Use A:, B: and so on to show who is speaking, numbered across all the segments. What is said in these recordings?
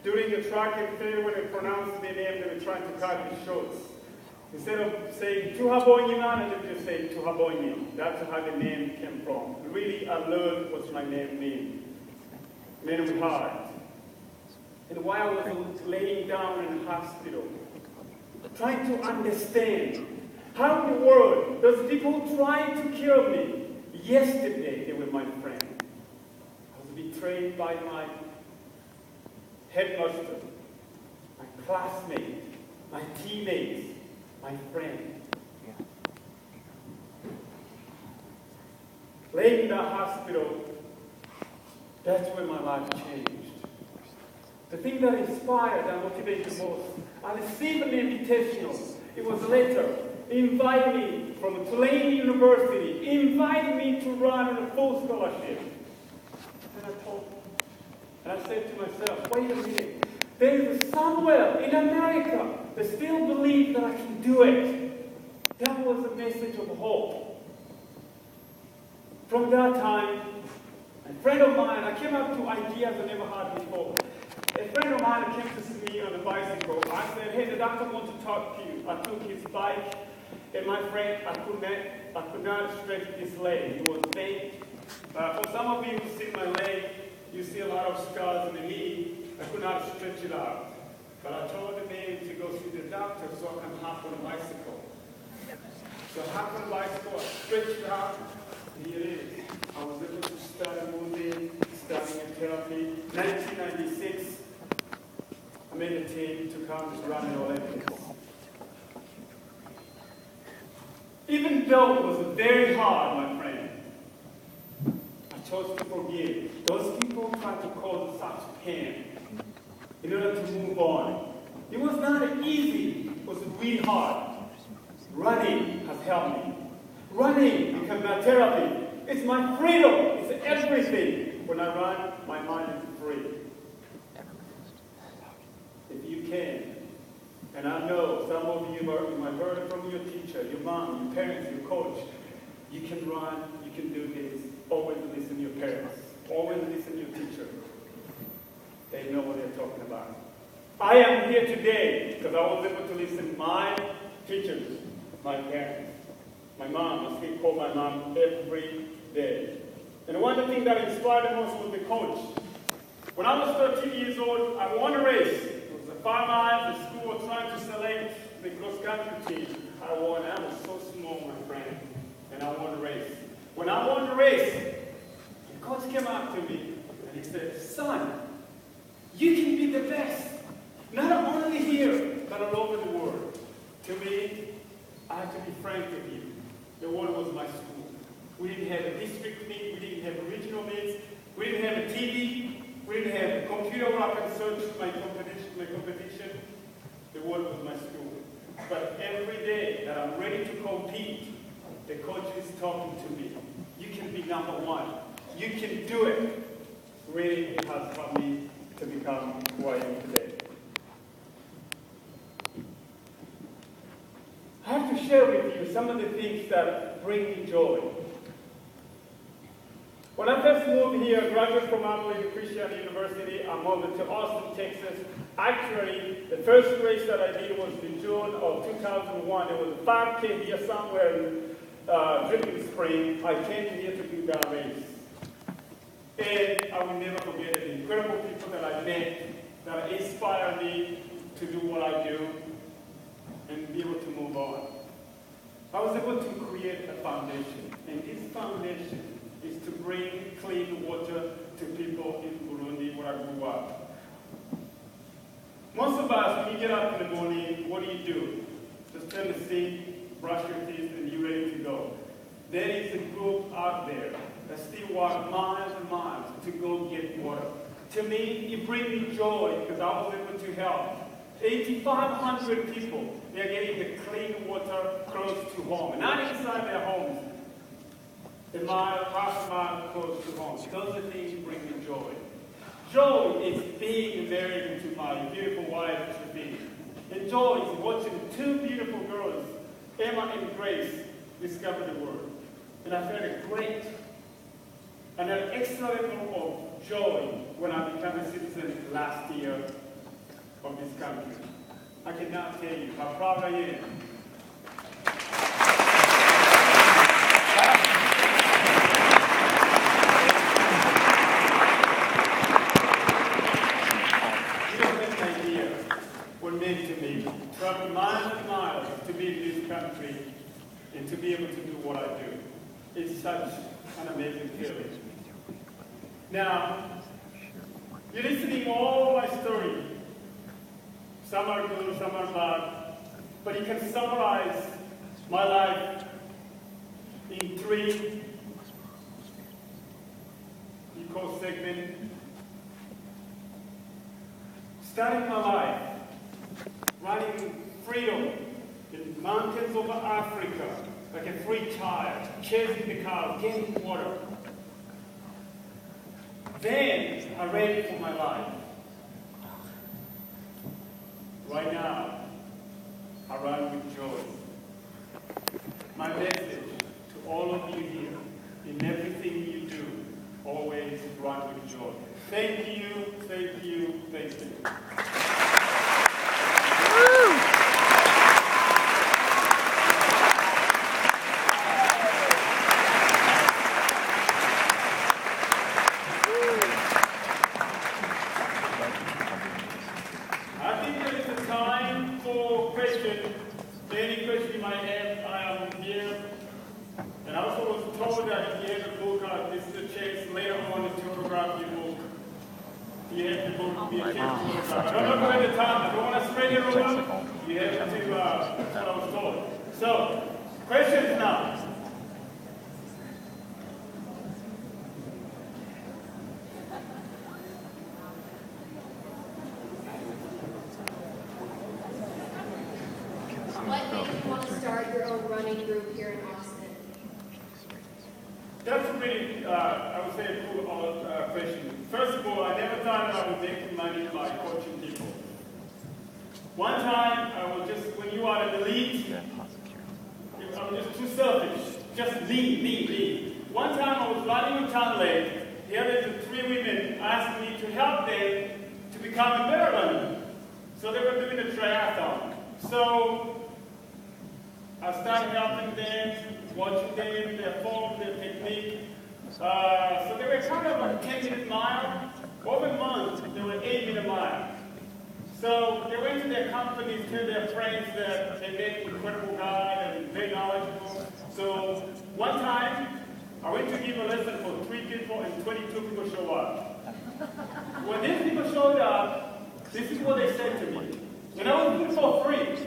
A: During the track and field, when they pronounced their name, they were trying to cut it short. Instead of saying Tuhabonye man, they would just say Tuhabonye. That's how the name came from. Really, I learned what my name means. Man of heart. And while I was laying down in the hospital, trying to understand how in the world those people trying to kill me, yesterday they were my friend. I was betrayed by my headmaster, my classmate, my teammates, my friend. Laying in the hospital, that's when my life changed. The thing that inspired and motivated the most, I received an invitation. It was a letter inviting me from Tulane University, inviting me to run on a full scholarship. And I said to myself, wait a minute, there is somewhere in America that still believe that I can do it. That was a message of hope. From that time, a friend of mine, I came up to ideas I never had before. A friend of mine came to see me on a bicycle. I said, hey, the doctor wants to talk to you. I took his bike, and my friend, I could not stretch his leg. It was big. For some of you who see my leg, you see a lot of scars in the knee. I could not stretch it out. But I told the man to go see the doctor so I can hop on a bicycle. So I hopped on a bicycle, I stretched it out, and here it is. I was able to start moving, starting a therapy. 1996, I made a team to come to run the Olympics. Even though it was very hard, my friend, I chose to forgive. Those people tried to cause such pain in order to move on. It was not easy. It was really hard. Running has helped me. Running becomes my therapy. It's my freedom. It's everything. When I run, my mind is free. If you can, and I know some of you might heard it from your teacher, your mom, your parents, your coach, you can run, you can do this. Always listen to your parents. Always listen to your teacher. They know what they're talking about. I am here today because I was able to listen to my teachers, my parents, my mom. I still call my mom every day. And one of the things that inspired the most was the coach. When I was 13 years old, I won a race. It was a 5 miles. The school was trying to select the cross-country team. I won. I was so small, my friend. And I won the race. When I won the race, the coach came up to me and he said, son, you can be the best. Not only here, but all over the world. To me, I had to be frank with you. The world was my school. We didn't have a district meet. We didn't have regional meets. We didn't have a TV. We didn't have a computer where I could search my competition. The world was my school. But every day that I'm ready to compete, the coach is talking to me. You can be number one. You can do it. Really, it has helped me to become who I am today. I have to share with you some of the things that bring me joy. When I first moved here, I graduated from Abilene Christian University. I moved to Austin, Texas. Actually, the first race that I did was in June of 2001. There was a 5K here somewhere in Dripping Spring. I came here to do that race. And I will never forget the incredible people that I met that inspired me to do what I do and be able to move on. I was able to create a foundation. And this foundation is to bring clean water to people in Burundi where I grew up. Most of us, when you get up in the morning, what do? Just turn the sink, brush your teeth, and you're ready to go. There is a group out there that still walk miles and miles to go get water. To me, it brings me joy because I was able to help 8,500 people. They're getting the clean water close to home. Not inside their homes. A mile, half a mile close to home. Those are things that bring me joy. Joy is being married to my beautiful wife, Trevine. And joy is watching two beautiful girls, Emma and Grace, discover the world. And I felt great. And an extra level of joy when I became a citizen last year of this country. I cannot tell you how proud I am. You don't have an idea what it meant to me. Travel miles and miles to be in this country and to be able to do what I do. It's such an amazing feeling. Now, you're listening all my story. Some are good, some are bad, but you can summarize my life in 3 equal segments. Starting my life, running freedom in mountains over Africa, like a free child, chasing the cows, getting water. Then I ran for my life. Right now, I run with joy. My message to all of you here, in everything you do, always run with joy. Thank you, thank you, thank you. Any question you might have, I am here. And I also was told that if you have a book, this is a chance later on to autograph your book. You have the book to be a chance to autograph. I don't know at the time, I don't want to spread your rumor. You have to, that's what I was told. So, questions now.
B: What made you want to start your own running group here in Austin?
A: That's a really, I would say, a cool question. First of all, I never thought I would make money by coaching people. One time, I was just, when you are an elite, I was just too selfish. Just me. One time, I was running on Town Lake. The other 3 women asked me to help them to become a better runner. So they were doing a triathlon. So I started helping them, watching them, their form, their technique. So they were kind of a 10-minute mile. Over a month, they were 8-minute mile. So they went to their companies, to their friends that they met incredible guy and very knowledgeable. So one time, I went to give a lesson for 3 people and 22 people show up. When these people showed up, this is what they said to me. And I was doing for free.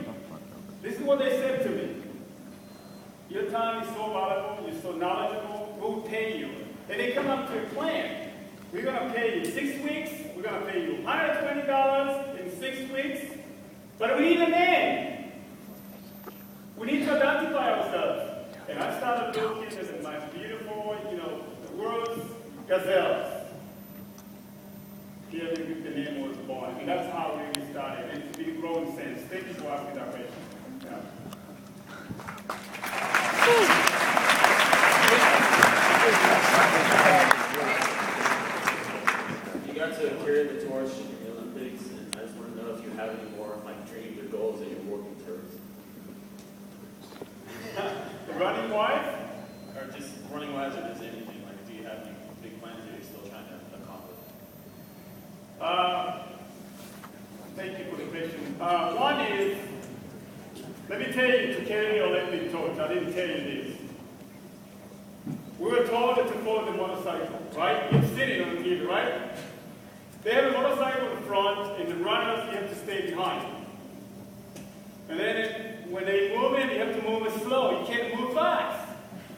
A: This is what they said to me. Your time is so valuable, you're so knowledgeable, we'll pay you. And they come up to a plan. We're going to pay you 6 weeks, we're going to pay you $120 in 6 weeks, but we need a name. We need to identify ourselves. And I started looking at my beautiful, the world's gazelles. Here the name was born. And that's how we really started. And it's been growing since. Thank you for asking that question. Yeah.
C: You got to carry the torch in the Olympics, and I just want to know if you have any more dreams or goals that you're working towards.
A: The running wise?
C: Or just running wise, or just anything. Do you have any big plans that you're still trying to accomplish?
A: Thank you for the question. One is, let me tell you, to carry the Olympic torch, I didn't tell you this. We were told to follow the motorcycle, right? You've seen it on the TV, right? They have a motorcycle in front, and the runners, you have to stay behind. And then when they move in, you have to move it slow. You can't move fast.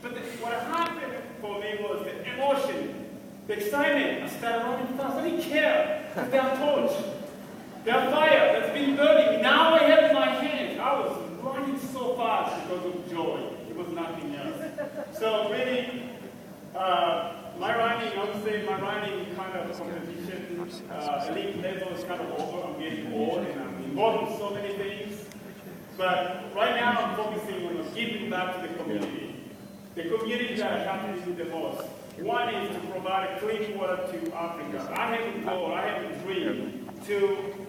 A: But what happened for me was the emotion, the excitement. I started running fast. I didn't care. They are torch. They are fire that's been burning. Now I have in my hands. I was running so fast because of joy. It was nothing else. So really, my running, I would say my running kind of competition, elite level is kind of over. I'm getting old and I'm involved in so many things. But right now I'm focusing on giving back to the community. The community that I have to do the most. One is to provide clean water to Africa. I have a goal, I have a dream to